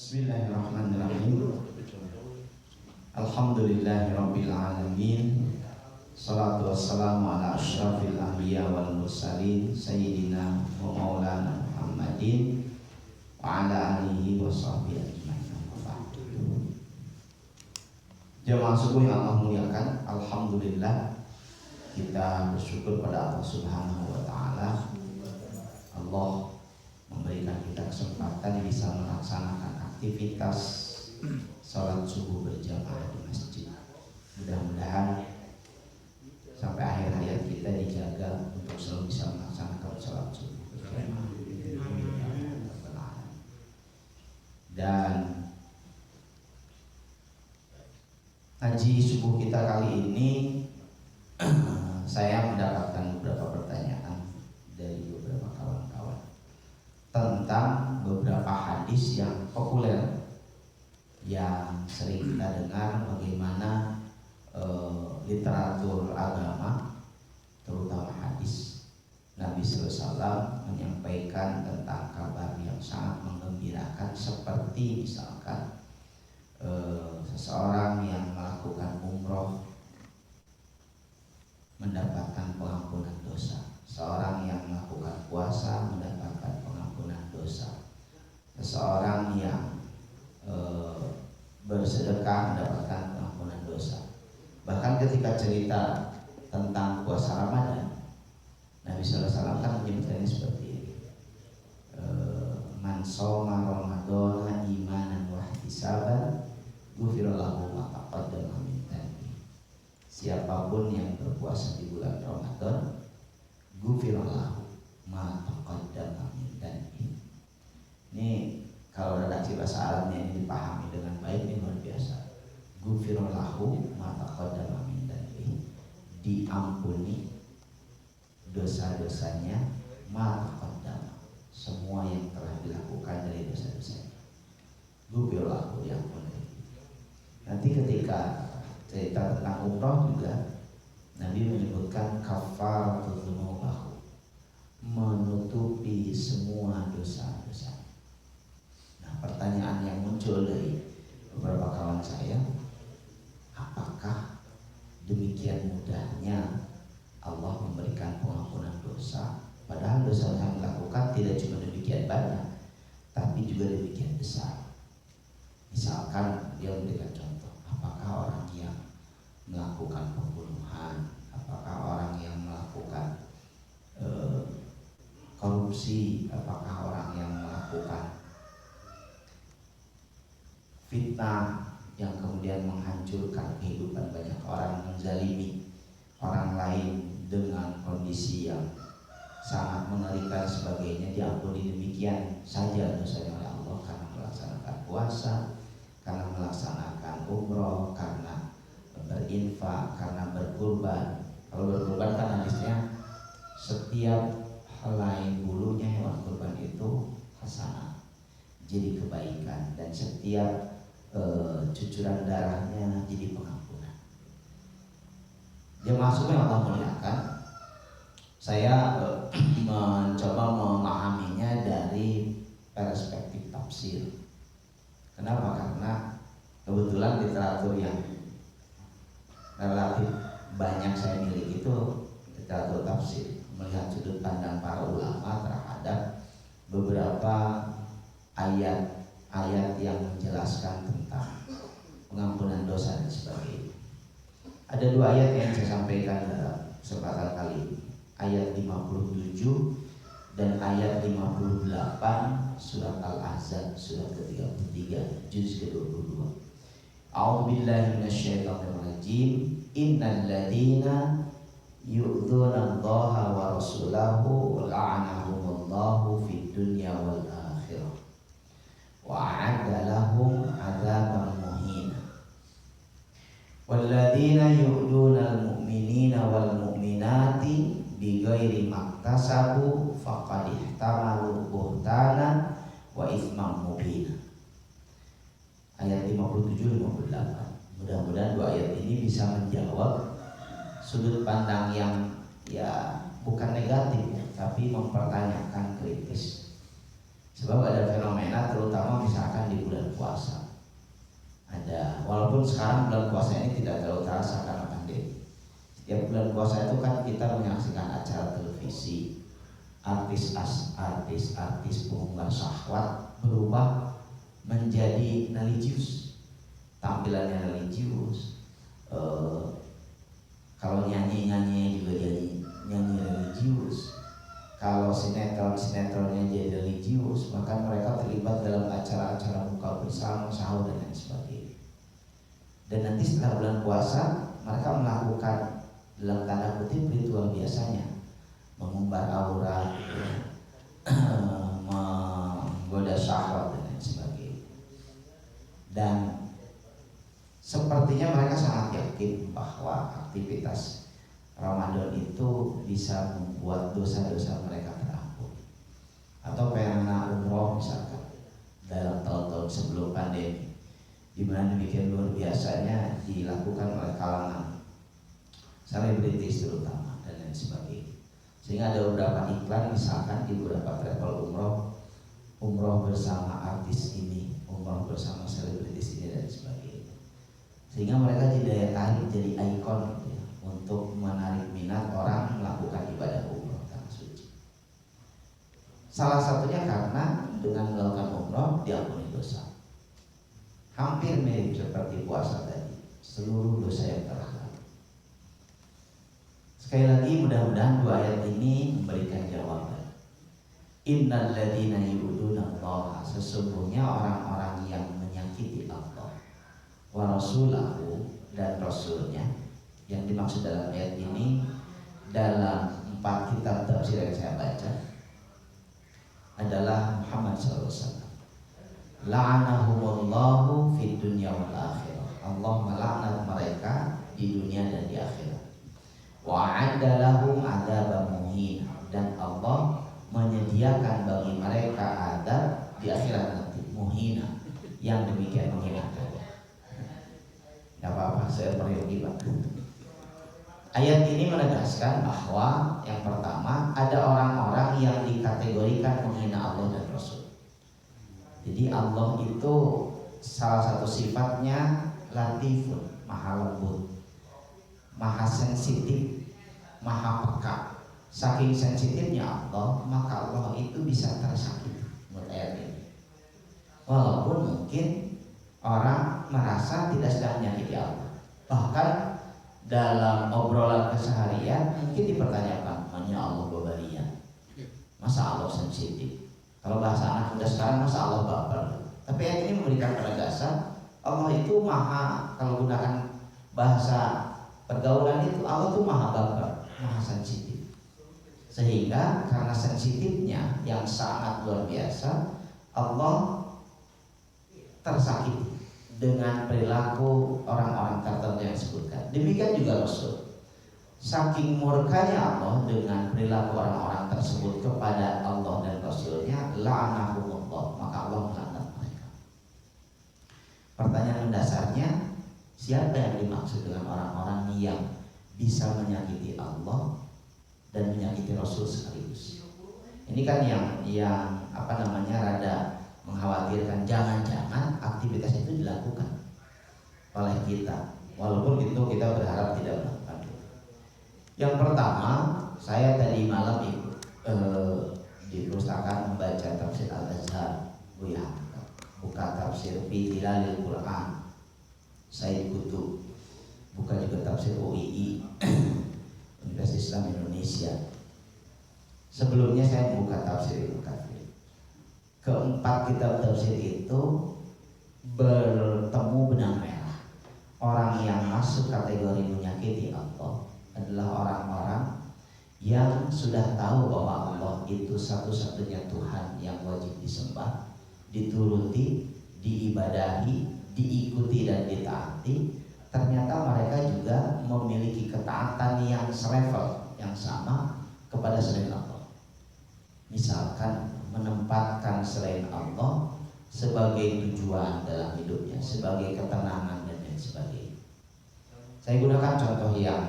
Bismillahirrahmanirrahim. Alhamdulillahirabbil alamin. Shalatu wassalamu ala asyrafil anbiya wal mursalin sayyidina wa maulana Muhammadin wa ala alihi wa sahbihi ajmain. Jemaah subuh yang Allah muliakan, alhamdulillah kita bersyukur pada Allah Subhanahu wa taala. Allah memberikan kita kesempatan bisa melaksanakan aktivitas sholat subuh berjamaah di masjid. Mudah-mudahan sampai akhir hayat kita dijaga untuk selalu bisa melaksanakan sholat subuh berjamaah. Dan ngaji subuh kita kali ini saya mendapatkan beberapa pertanyaan dari beberapa kawan-kawan tentang beberapa hadis yang populer yang sering kita dengar, bagaimana literatur agama terutama hadis Nabi SAW menyampaikan tentang kabar yang sangat menggembirakan, seperti misalkan seseorang yang melakukan umroh mendapatkan pengampunan dosa, seorang yang melakukan puasa mendapatkan pengampunan dosa, seseorang yang bersedekah mendapatkan pengampunan dosa. Bahkan ketika cerita tentang puasa Ramadan, Nabi SAW kan menyebutkannya seperti ini: man shoma ramadhana imanan wa ihtisaban ghufira lahu ma taqaddama min dhanbi. Siapapun yang berpuasa di bulan Ramadan, ghufira lahu ma taqaddama min dhanbi. Ini kalau redaksi bahasa Arabnya ini dipahami dengan baik, ini luar biasa. Ghufira lahu ma taqaddama min dhanbi, diampuni dosa-dosanya, ma taqaddama, semua yang telah dilakukan dari dosa-dosanya. Ghufira lahu, diampuni. Nanti ketika cerita tentang umroh juga Nabi menyebutkan kafaratul dzunub, menutupi semua dosa-dosa. Nah, pertanyaan yang muncul dari beberapa kawan saya, apakah demikian mudahnya Allah memberikan pengampunan dosa, padahal dosa yang dilakukan tidak cuma demikian banyak, tapi juga demikian besar. Misalkan dia memberikan contoh, apakah orang yang melakukan pembunuhan, apakah orang yang melakukan korupsi, apakah orang yang melakukan fitnah yang kemudian menghancurkan kehidupan banyak orang, menzalimi orang lain dengan kondisi yang sangat mengerikan sebagainya, diampuni demikian saja dosanya oleh Allah karena melaksanakan puasa, karena melaksanakan umroh, karena berinfak, karena berkurban. Kalau berkurban kan hadisnya setiap helai bulunya hewan kurban itu hasanah, jadi kebaikan, dan setiap cucuran darahnya jadi pengampunan. Jemaah yang Allah muliakan, saya mencoba memahaminya dari perspektif tafsir. Kenapa? Karena kebetulan literatur yang relatif banyak saya miliki itu literatur tafsir, melihat sudut pandang para ulama terhadap beberapa ayat-ayat yang menjelaskan tentang pengampunan dosa dan sebagainya. Ada dua ayat yang saya sampaikan dalam kesempatan kali ini, ayat 57 dan ayat 58 surat Al-Ahzab, surat ke-33, juz ke-22. A'udzubillahi minasyaitonirrajim. Innal ladzina yu'dzuna Allaha wa rasulahu la'anahumullahu fid dunya wal akhirah wa a'adda lahum 'adzaban muhina. Walladzina yu'duna al-mu'minina wal mu'minati bighairi maktasabu faqad ihtamalu buhtanan wa itsman mubina. Ayat 57-58. Mudah-mudahan dua ayat ini bisa menjawab sudut pandang yang bukan negatif ya, tapi mempertanyakan kritis. Sebab ada fenomena terutama misalkan di bulan puasa. Ada, walaupun sekarang bulan puasa ini tidak terlalu terasa karena pandemi. Setiap bulan puasa itu kan kita menyaksikan acara televisi, artis pengumbar syahwat berubah menjadi religius, tampilannya religius. Kalau nyanyi juga jadi nyanyi religius. Kalau sinetronnya jadi religius, maka mereka terlibat dalam acara-acara buka bersama, sahur dan lain sebagainya. Dan nanti setelah bulan puasa, mereka melakukan dalam tanda kutip ritual biasanya, mengumbar aura, menggoda syahwat dan lain sebagainya. Dan sepertinya mereka sangat yakin bahwa aktivitas Ramadan itu bisa membuat dosa-dosa mereka terampuni. Atau fenomena umroh misalkan dalam tahun-tahun sebelum pandemi, di mana demikian luar biasanya dilakukan oleh kalangan selebritis terutama dan lain sebagainya. Sehingga ada beberapa iklan misalkan di beberapa travel umroh bersama artis ini, umroh bersama selebritis ini dan sebagainya. Sehingga mereka jadi daya tarik, jadi ikon gitu ya, untuk menarik minat orang melakukan ibadah umroh tanah suci. Salah satunya karena dengan melakukan umroh diampuni dosa. Hampir mirip seperti puasa tadi, seluruh dosa yang telah lalu. Sekali lagi mudah-mudahan dua ayat ini memberikan jawaban. Innal ladzina yu'dunallaha, sesungguhnya orang-orang yang menyakiti Allah wa rasulahu, dan rasulnya. Yang dimaksud dalam ayat ini dalam 4 kitab tafsir yang saya baca adalah Muhammad SAW. La'anahumullahu fid dunya wal akhirah. Allah melaknat mereka di dunia dan di akhirat. Wa'adda lahum adzaban muhin, dan Allah menyediakan bagi mereka azab di akhirat nanti, muhina, yang demikian menghinakan. Tidak apa-apa, saya peryogi Pak. Ayat ini menegaskan bahwa yang pertama ada orang-orang yang dikategorikan menghina Allah dan Rasul. Jadi Allah itu salah satu sifatnya latifun, maha lembut, maha sensitif, maha peka. Saking sensitifnya Allah, maka Allah itu bisa tersakiti. Menurut ayat ini, walaupun mungkin orang merasa tidak sedang menyakiti Allah, bahkan dalam obrolan keseharian mungkin dipertanyakan, mana Allah babarian, masa Allah sensitif? Kalau bahasa anak muda sekarang, masa Allah baper? Tapi ayat ini memberikan penegasan Allah itu maha, kalau gunakan bahasa pergaulan itu, Allah itu maha baper, maha sensitif. Sehingga karena sensitifnya yang sangat luar biasa, Allah tersakiti dengan perilaku orang-orang tertentu yang disebutkan. Demikian juga Rasul. Saking murkanya Allah dengan perilaku orang-orang tersebut kepada Allah dan Rasulnya, la'anahumullah, maka Allah melaknat mereka. Pertanyaan mendasarnya, siapa yang dimaksud dengan orang-orang yang bisa menyakiti Allah dan menyakiti Rasul sekaligus? Ini kan yang rada mengkhawatirkan, jangan-jangan aktivitas itu dilakukan oleh kita, walaupun itu kita berharap tidak melakukan itu. Yang pertama, saya tadi malam di perpustakaan membaca tafsir Al-Azhar, buka tafsir Fi Dhilalil Quran Said Qutb, buka juga tafsir UII Universitas Islam Indonesia. Sebelumnya saya membuka tafsir Ibnu Katsir. Keempat kitab tafsir itu bertemu benang merah. Orang yang masuk kategori menyakiti Allah adalah orang-orang yang sudah tahu bahwa Allah itu satu-satunya Tuhan yang wajib disembah, dituruti, diibadahi, diikuti dan ditaati. Ternyata mereka juga memiliki ketaatan yang selevel, yang sama kepada selain Allah. Misalkan menempatkan selain Allah sebagai tujuan dalam hidupnya, sebagai ketenangan dan lain sebagainya. Saya gunakan contoh yang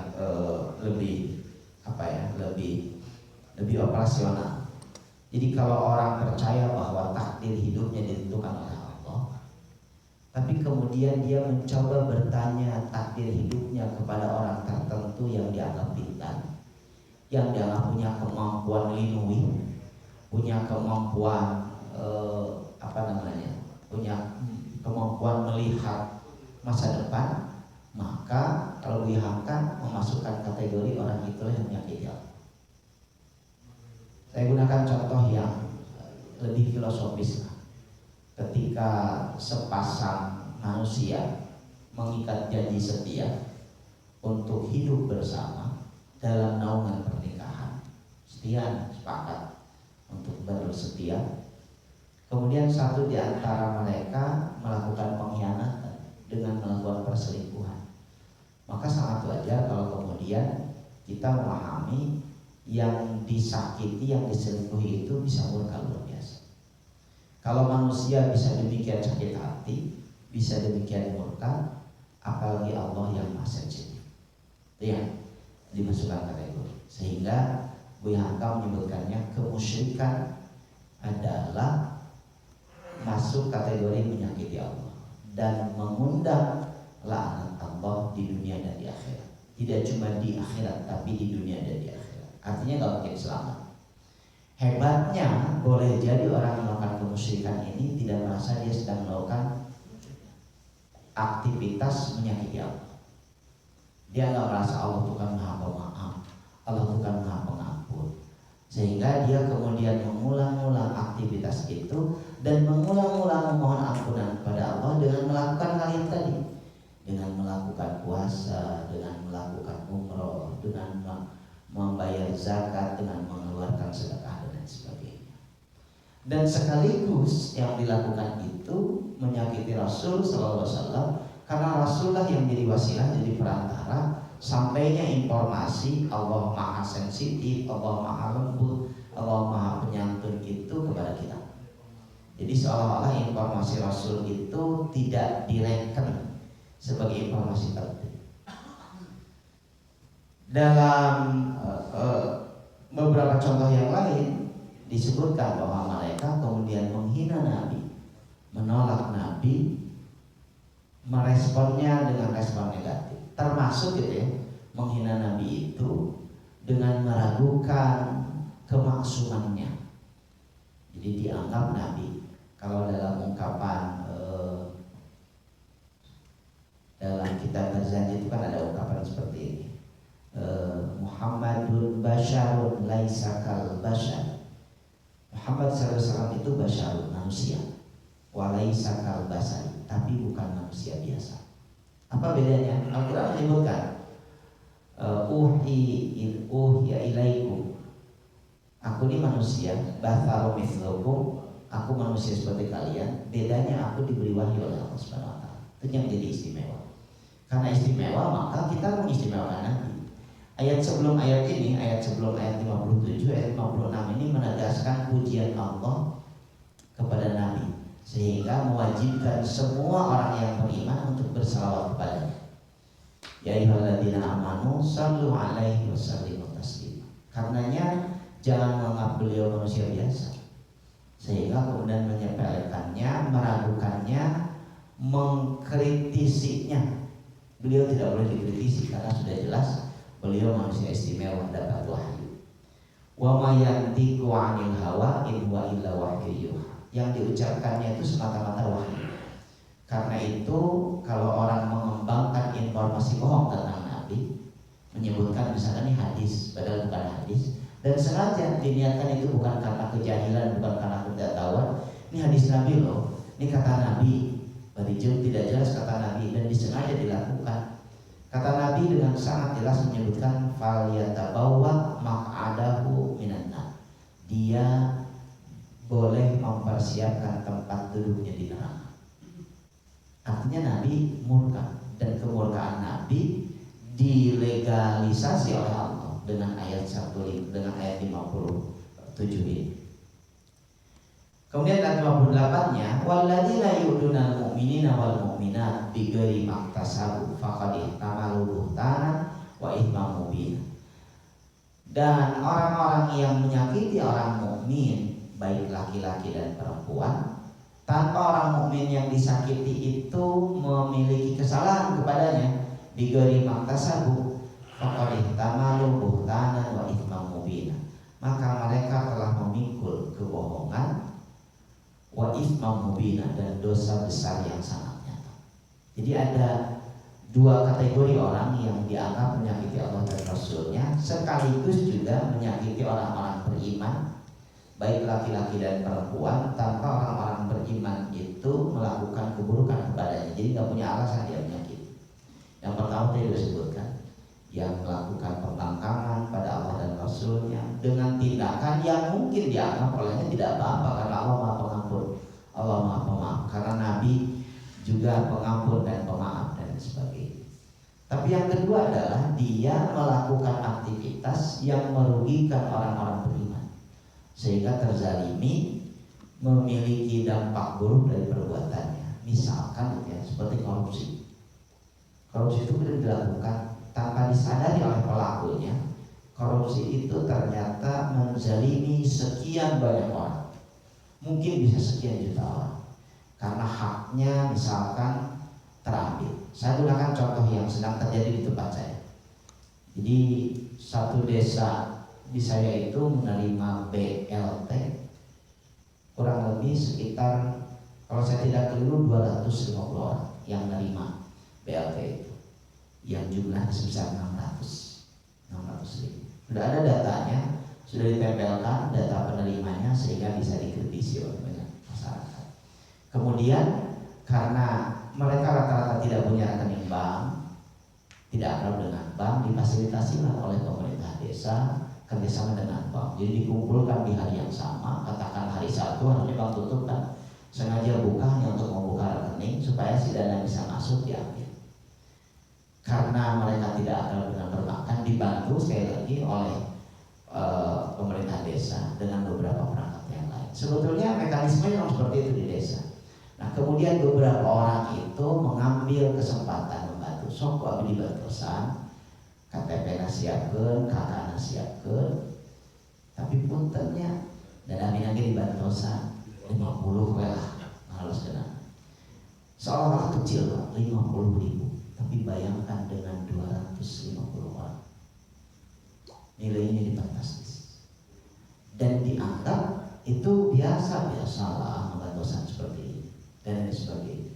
lebih operasional. Jadi kalau orang percaya bahwa takdir hidupnya ditentukan oleh Allah, tapi kemudian dia mencoba bertanya takdir hidupnya kepada orang tertentu yang dianggap pintar, yang dianggap punya kemampuan linui, punya kemampuan punya kemampuan melihat masa depan, maka kalau diangkat memasukkan kategori orang itulah yang menyakiti Allah. Saya gunakan contoh yang lebih filosofis. Ketika sepasang manusia mengikat janji setia untuk hidup bersama dalam naungan pernikahan, setia sepakat untuk bersetia, kemudian satu di antara mereka melakukan pengkhianatan dengan melakukan perselingkuhan, maka sangat wajar kalau kemudian kita memahami yang disakiti, yang diselingkuhi itu bisa murka luar biasa. Kalau manusia bisa demikian sakit hati, bisa demikian murka, apalagi Allah yang maha sensitif. Ya, dimasukkan kategori. Sehingga Buya Hamka menyebutkannya kemusyrikan adalah masuk kategori menyakiti Allah dan mengundang laknat Allah di dunia dan di akhirat. Tidak cuma di akhirat, tapi di dunia dan di akhirat. Artinya gak mungkin selamat. Hebatnya boleh jadi orang yang melakukan kemusyrikan ini tidak merasa dia sedang melakukan aktivitas menyakiti Allah. Dia gak merasa Allah bukan maha pemaaf, Allah bukan maha pengampun, sehingga dia kemudian mengulang-ulang aktivitas itu dan mengulang-ulang memohon ampunan kepada Allah dengan melakukan hal yang tadi, dengan melakukan puasa, dengan melakukan umroh, dengan membayar zakat, dengan mengeluarkan sedekah dan sebagainya. Dan sekaligus yang dilakukan itu menyakiti Rasul Sallallahu Alaihi Wasallam, karena Rasulullah yang jadi wasilah, jadi perantara sampainya informasi Allah maha sensitif, Allah maha lembut, Allah maha penyantun itu kepada kita. Jadi seolah-olah informasi Rasul itu tidak direken sebagai informasi penting. Dalam beberapa contoh yang lain disebutkan bahwa mereka kemudian menghina Nabi, menolak Nabi, meresponnya dengan respon negatif. Termasuk gitu ya, menghina Nabi itu dengan meragukan kemaksumannya. Jadi dianggap Nabi, kalau dalam ungkapan dalam kitab Al-Zanji itu kan ada ungkapan seperti ini, Muhammadun basyarun laisa kal basyar. Muhammad SAW itu basyarun, manusia, wa laisa kal basar, tapi bukan manusia biasa. Apa bedanya? Al-Quran menyebutkan uhiya ilaikum, aku ini manusia, batharu mithlukum, aku manusia seperti kalian. Bedanya aku diberi wahyu oleh Allah Subhanahu wa taala. Itu yang menjadi istimewa. Karena istimewa maka kita mengistimewakan Nabi. Ayat sebelum ayat ini, ayat sebelum ayat 57, ayat 56 ini menegaskan pujian Allah kepada Nabi, sehingga mewajibkan semua orang yang beriman untuk bersalawat kepadanya. Ya ayyuhalladzina amanu shallu alaihi wasallimu taslima. Karenanya jangan menganggap beliau manusia biasa, sehingga kemudian menyepelekannya, meragukannya, mengkritisinya. Beliau tidak boleh dikritisi karena sudah jelas beliau manusia istimewa, dapat wahyu. Wa ma yantiqu 'anil hawa in huwa illa wahyu. Yang diucapkannya itu semata-mata wahyu. Karena itu kalau orang mengembangkan informasi bohong tentang Nabi, menyebutkan misalkan ini hadis padahal bukan hadis, dan sengaja diniatkan itu bukan karena kejahilan, bukan karena ketidaktahuan, ini hadis Nabi loh, ini kata Nabi, Barijum tidak jelas kata Nabi, dan disengaja dilakukan. Kata Nabi dengan sangat jelas menyebutkan fal yatabawwa maq'adahu minan nar. Dia boleh mempersiapkan tempat duduknya di neraka. Artinya Nabi murka, dan kemurkaan Nabi dilegalisasi oleh Allah dengan ayat 1, dengan ayat 57 ini. Kemudian ayat 58-nya, walladzina yu'dunal mu'minina wal mu'minat bighairi maktasabu faqad ihtamalu buhtanan wa itsman mubin. Dan orang-orang yang menyakiti orang mukmin baik laki-laki dan perempuan, tanpa orang mukmin yang disakiti itu memiliki kesalahan kepadanya, bigori maktasabu faqad ihtamalu buhtanan wa itsman mubina, maka mereka telah memikul kebohongan wa itsman mubina, dan dosa besar yang sangat nyata. Jadi ada dua kategori orang yang dianggap menyakiti Allah dan Rasulnya, sekaligus juga menyakiti orang-orang beriman, baik laki-laki dan perempuan, tanpa orang-orang beriman itu melakukan keburukan kepadanya. Jadi nggak punya alasan dia menyakiti. Yang pertama tadi disebutkan, yang melakukan pembangkangan pada Allah dan Rasulnya dengan tindakan yang mungkin dianggap olehnya tidak apa-apa karena Allah Maha Pengampun, Allah Maha Pemaaf, karena Nabi juga pengampun dan pemaaf dan sebagainya. Tapi yang kedua adalah dia melakukan aktivitas yang merugikan orang-orang beriman, sehingga terzalimi, memiliki dampak buruk dari perbuatannya. Misalkan ya, seperti korupsi. Korupsi itu tidak dilakukan tanpa disadari oleh pelakunya. Korupsi itu ternyata menzalimi sekian banyak orang, mungkin bisa sekian juta orang, karena haknya misalkan terambil. Saya gunakan contoh yang sedang terjadi di tempat saya. Jadi satu desa di saya itu menerima BLT kurang lebih sekitar, kalau saya tidak keliru, 250 orang yang menerima BLT itu, yang jumlahnya sebesar 600 ribu. Sudah ada datanya, sudah ditempelkan data penerimanya sehingga bisa dikritisi oleh banyak masyarakat. Kemudian karena mereka rata-rata tidak punya rekening bank, tidak akrab dengan bank, difasilitasilah oleh pemerintah desa kerjasama dengan bank. Jadi dikumpulkan di hari yang sama, katakan hari Sabtu, harusnya bank tutup kan, sengaja buka hanya untuk membuka rekening supaya si dana bisa masuk diambil. Karena mereka tidak akrab dengan perbankan, dibantu sekali lagi oleh pemerintah desa dengan beberapa perangkat yang lain. Sebetulnya mekanisme yang seperti itu di desa. Nah, kemudian beberapa orang itu mengambil kesempatan membantu. Sok abdi dibantosan, KTP nasiapkeun, kakak nasiapkeun, tapi puntennya dana minangge dibantosan 50 we lah, halus kena. Seolah-olah kecil, 50 ribu, tapi bayangkan dengan 250 orang, nilainya fantastis, dan dianggap itu biasa-biasalah membantosan seperti ini dan lain sebagainya.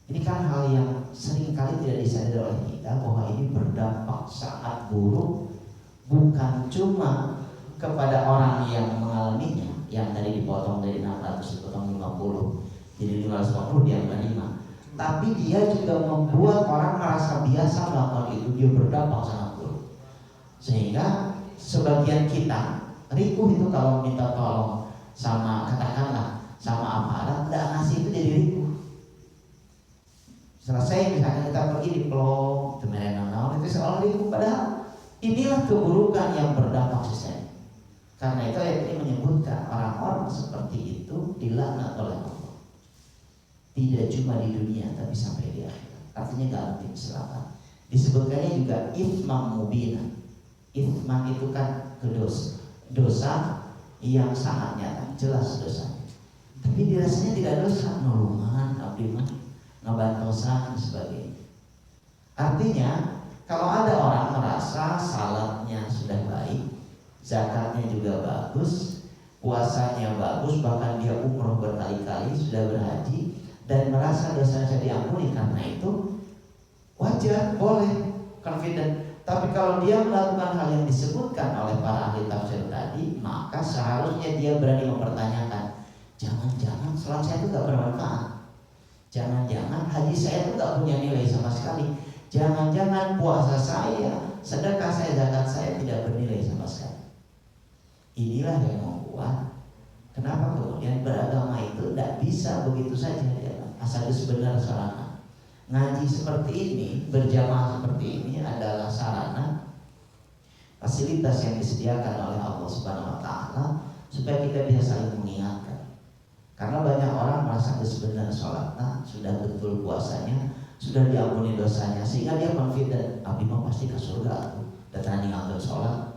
Ini kan hal yang sering kali tidak disadari oleh kita, bahwa ini berdampak sangat buruk, bukan cuma kepada orang yang mengalaminya, yang tadi dipotong dari 600 dipotong 50 jadi 550 dia menerima, tapi dia juga membuat orang merasa biasa melakukan itu. Dia berdampak sangat buruk, sehingga sebagian kita ripuh itu kalau minta tolong sama, katakanlah sama aparat, tidak ngasih itu jadi ripuh. Selesai misalnya kita pergi di pelong temenan itu seolah ripuh, padahal inilah keburukan yang berdampak sistem. Karena itu ayat ini menyebutkan orang-orang seperti itu dilaknat oleh Allah, tidak cuma di dunia tapi sampai di akhirat. Artinya gak mungkin selamat. Disebutkannya juga itsman mubina. Itsman itu kan dosa yang sangat nyata, jelas dosanya, tapi dirasanya tidak dosa, nolongan, abdi mah, ngebantosan dan sebagainya. Artinya kalau ada orang merasa salatnya sudah baik, zakatnya juga bagus, puasanya bagus, bahkan dia umroh berkali-kali, sudah berhaji, dan merasa dosanya diampuni, karena itu wajar, boleh, confident. Tapi kalau dia melakukan hal yang disebutkan oleh para ahli tafsir tadi, maka seharusnya dia berani mempertanyakan, jangan-jangan salat saya itu gak bermanfaat, jangan-jangan haji saya itu gak punya nilai sama sekali, jangan-jangan puasa saya, sedekah saya, zakat saya tidak bernilai sama sekali. Inilah yang membuat kenapa kemudian beragama itu tidak bisa begitu saja ya, asal sebenar sarana. Ngaji seperti ini, berjamaah seperti ini adalah sarana, fasilitas yang disediakan oleh Allah Subhanahu wa Ta'ala supaya kita bisa saling mengingatkan. Karena banyak orang merasa sebenarnya sholatnya, sudah betul puasanya, sudah diampuni dosanya, sehingga dia confident, abdi mah pasti ke surga. Dan ninggalkeun sholat,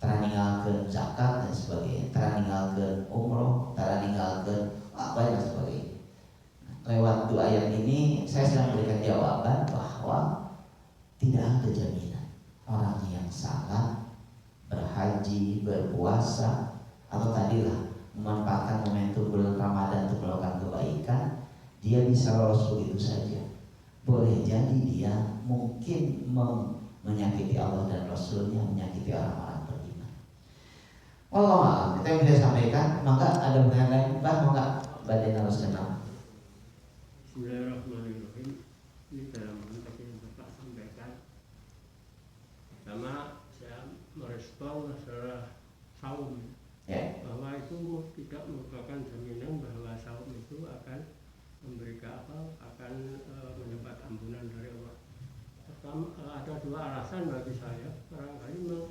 ninggalkeun zakat dan sebagainya, tara ninggalkeun umroh, tara ninggalkeun banyak sebagainya. Lewat 2 ayat ini saya sedang memberikan jawaban bahwa tidak ada jaminan orang yang salat, berhaji, berpuasa, atau tadilah memanfaatkan momentum bulan Ramadan untuk melakukan kebaikan, dia bisa lolos begitu saja. Boleh jadi dia mungkin menyakiti Allah dan Rasulnya, menyakiti orang-orang beriman. Wallahu a'lam. Itu yang saya sampaikan. Maka ada pertanyaan lain, Pak? Maka Badan harus kenal. Bismillahirrahmanirrahim. Ini dalam konteks yang Bapak sampaikan. Pertama, saya merespon masalah saum. Bahwa itu tidak merupakan jaminan bahwa saum itu akan memberikan akan mendapat ampunan dari Allah. Pertama, ada 2 alasan bagi saya. Barangkali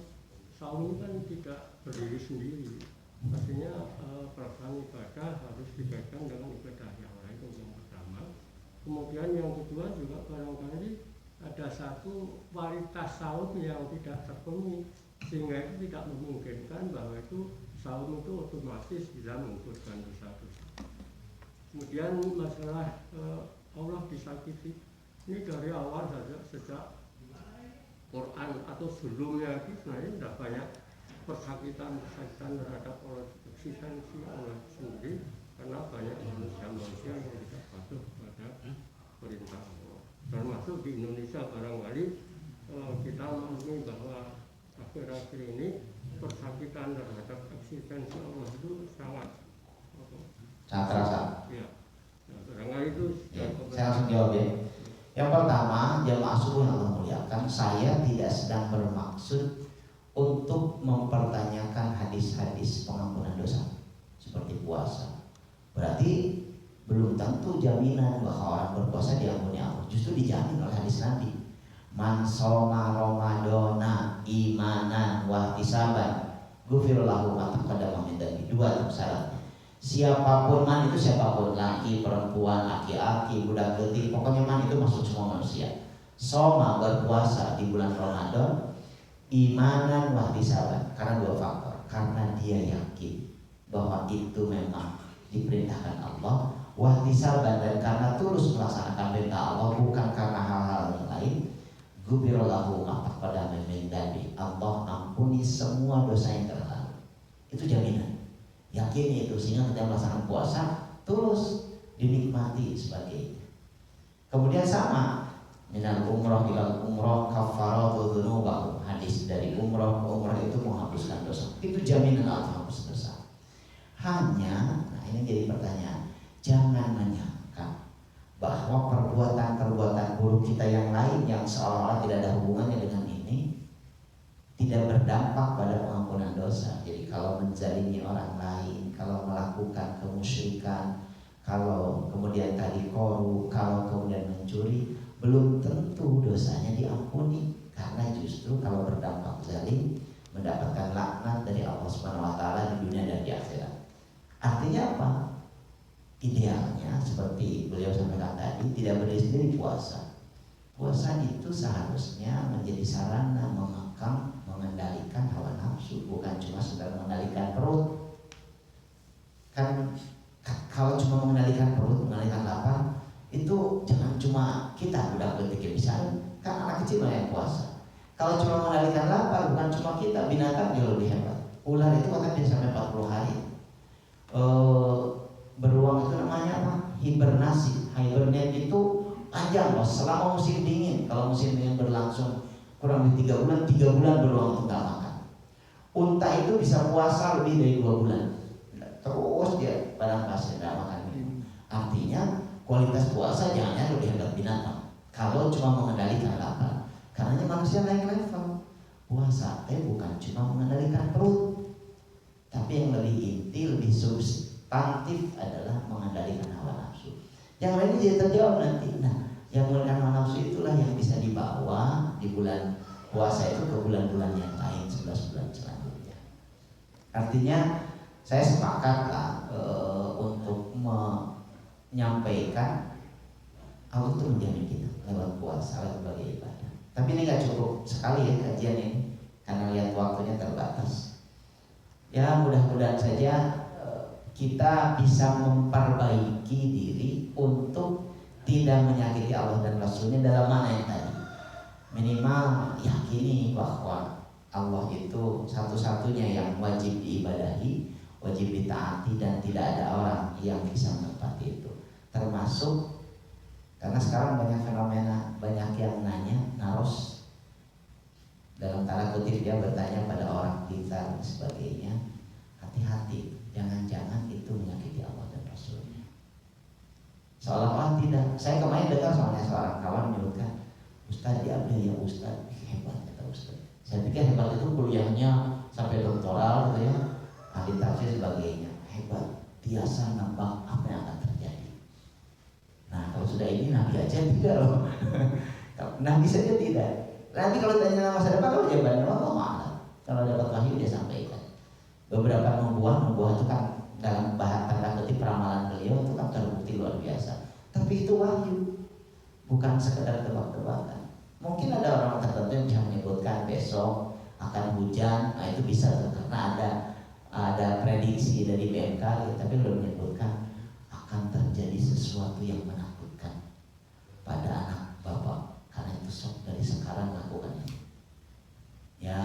saum kan tidak berdiri sendiri. Artinya pelaksanaan ibadah harus dikaitkan dengan ibadah yang lain, itu yang pertama. Kemudian yang kedua juga barangkali ada satu kualitas saum yang tidak terpenuhi, sehingga itu tidak memungkinkan bahwa itu saum itu otomatis bisa menggugurkan dosa-dosa. Kemudian masalah Allah disakiti, ini dari awal saja, sejak Quran atau sebelumnya itu sebenarnya sudah banyak persakitan terhadap Allah, eksistensi Allah sendiri, karena banyak manusia yang tidak patuh pada perintah Allah. Termasuk di Indonesia barangkali kita memahami bahwa akhir-akhir ini persakitan terhadap eksistensi Allah itu sangat terasa. Ya. Nah, barangkali itu saya langsung jawab ya. Yang pertama, jamaah subuh yang Allah muliakan, saya tidak sedang bermaksud untuk mempertanyakan hadis-hadis pengampunan dosa seperti puasa. Berarti belum tentu jaminan bahwa orang berpuasa diampuni Allah. Justru dijamin oleh hadis Nabi. Man shoma Ramadana imanan wa ihtisaban ghufira lahu ma taqaddama min dhanbi. 2 syaratnya. Siapapun, man itu siapapun, laki, perempuan, aki-aki, budak letih, pokoknya man itu masuk semua manusia. Shoma berpuasa di bulan Ramadan imanan wahtisaban, karena 2 faktor. Karena dia yakin bahwa itu memang diperintahkan Allah, wahtisaban, dan karena tulus melaksanakan perintah Allah, bukan karena hal-hal yang lain. Gubirallahu ma'taqaddama min dhanbi, Allah ampuni semua dosa yang terlalu. Itu jaminan. Yakin itu, sehingga kita melaksanakan puasa tulus, dinikmati sebagainya. Kemudian sama, minal umroh ilal umroh kafaratu dzunubahu, hadis dari umroh ke umroh itu menghapuskan dosa. Itu jaminan Allah menghapus dosa. Hanya, nah ini jadi pertanyaan, jangan menyangka bahwa perbuatan-perbuatan buruk kita yang lain yang seolah-olah tidak ada hubungannya dengan ini tidak berdampak pada pengampunan dosa. Jadi kalau menzalimi orang lain, kalau melakukan kemusyrikan, kalau kemudian tadi korup, kalau kemudian mencuri, belum tentu dosanya diampuni, karena justru kalau berdampak zalim mendapatkan laknat dari Allah Subhanahu wa taala di dunia dan di akhirat. Artinya apa? Idealnya seperti beliau sampaikan tadi, tidak berdiri sendiri puasa. Puasa itu seharusnya menjadi sarana mengekang, mengendalikan hawa nafsu, bukan cuma sekedar mengendalikan perut. Kan kalau cuma mengendalikan perut, mengendalikan lapar, itu jangan cuma kita budak betik yang bisa, kan anak kecil yang puasa. Kalau cuma mengendalikan lapar, bukan cuma kita, binatang jauh lebih hebat. Ular itu bahkan bisa sampai 40 hari. Beruang itu namanya apa? Hibernasi. Hibernate itu panjang loh, selama musim dingin. Kalau musim dingin berlangsung kurang lebih 3 bulan, 3 bulan beruang itu nggak makan. Unta itu bisa puasa lebih dari 2 bulan. Terus dia padang pasir nggak makan minum. Artinya kualitas puasa jangan lebih hebat binatang. Kalau cuma mengendalikan lapar, karena manusia naik level. Puasa bukan cuma mengendalikan perut, tapi yang lebih inti, lebih substantif adalah mengendalikan hawa nafsu. Yang lainnya jadi terjawab nanti. Nah, yang mengendalikan hawa nafsu itulah yang bisa dibawa di bulan puasa itu ke bulan-bulan yang lain, 11 bulan selanjutnya. Artinya saya sepakatlah untuk menyampaikan Allah itu menjamin kita lewat puasa, lewat berbagai ibadah. Tapi ini gak cukup sekali ya kajian ini, karena lihat waktunya terbatas. mudah-mudahan saja kita bisa memperbaiki diri untuk tidak menyakiti Allah dan Rasulnya dalam mana yang tadi. Minimal yakini bahwa Allah itu satu-satunya yang wajib diibadahi, wajib ditaati, dan tidak ada orang yang bisa menepati itu. Termasuk karena sekarang banyak fenomena, banyak yang nanya, naros dalam tanda kutip dia bertanya pada orang kita dan sebagainya. Hati-hati, jangan-jangan itu menyakiti Allah dan Rasulnya. Seolah-olah tidak. Saya kemarin dengar soalnya seorang kawan menyebutkan, Ustaz dia ya Ustaz, hebat kata Ustaz. Saya pikir hebat itu kuliahnya sampai doktoral gitu ya, ahli tafsir sebagainya. Hebat, biasa nampak apa yang akan terjadi. Nah kalau sudah ini Nabi aja tidak loh. Nabi saja tidak. Nanti kalau tanya masa depan kalau jawabannya Allah malah. Kalau dapat wahyu dia sampaikan. Beberapa nubuah itu kan dalam bahasa tanda kutip ramalan beliau itu kan terbukti luar biasa. Tapi itu wahyu, bukan sekedar tebak-tebakan. Mungkin ada orang tertentu yang bisa menyebutkan besok akan hujan, nah itu bisa karena ada prediksi dari BMKG, tapi belum menyebutkan akan terjadi sesuatu yang menakutkan pada anak bapak. Karena itu sok dari sekarang lakukannya. Ya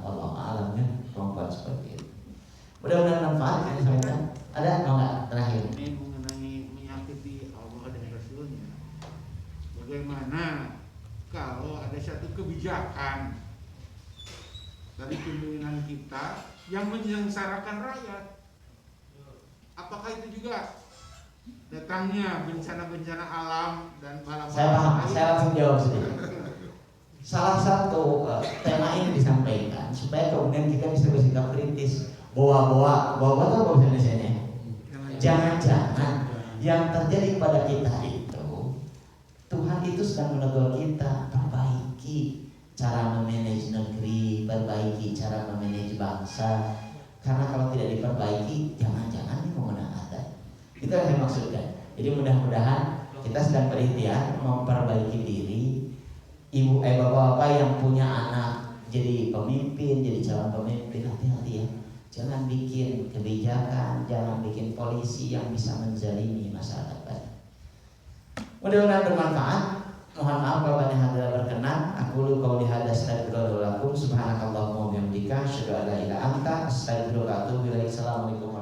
Allah alam ya, perempuan seperti itu. Mudah-mudahan manfaat yang disampaikan. Ada mau nggak terakhir? Ini mengenai menyakiti Allah dan Rasulnya. Bagaimana kalau ada satu kebijakan dari pimpinan kita yang menyengsarakan rakyat? Apakah itu juga datangnya bencana-bencana alam dan bala-bala? Saya langsung jawab sedikit. Salah satu tema ini disampaikan supaya kemudian kita bisa bersikap kritis. Bawa-bawa itu apa bahasa Indonesianya? Jangan-jangan yang terjadi pada kita itu Tuhan itu sedang menegur kita, perbaiki cara memanage negeri, perbaiki cara memanage bangsa. Karena kalau tidak diperbaiki, jangan-jangan ini menggunakan adat. Itu yang saya maksudkan. Jadi mudah-mudahan kita sedang berikhtiar memperbaiki diri. Bapak-bapak yang punya anak jadi pemimpin, jadi calon pemimpin, hati-hati ya. Jangan bikin kebijakan, jangan bikin polisi yang bisa menzalimi masyarakat banyak. Mudah-mudahan bermanfaat. Mohon maaf kalau banyak hal tidak berkenan. Aku lu qauli hadza astaghfirullahaladzim. Subhanakallahumma wa bihamdika asyhadu an la ilaha illa anta astaghfiruka wa atubu ilaik. Assalamualaikum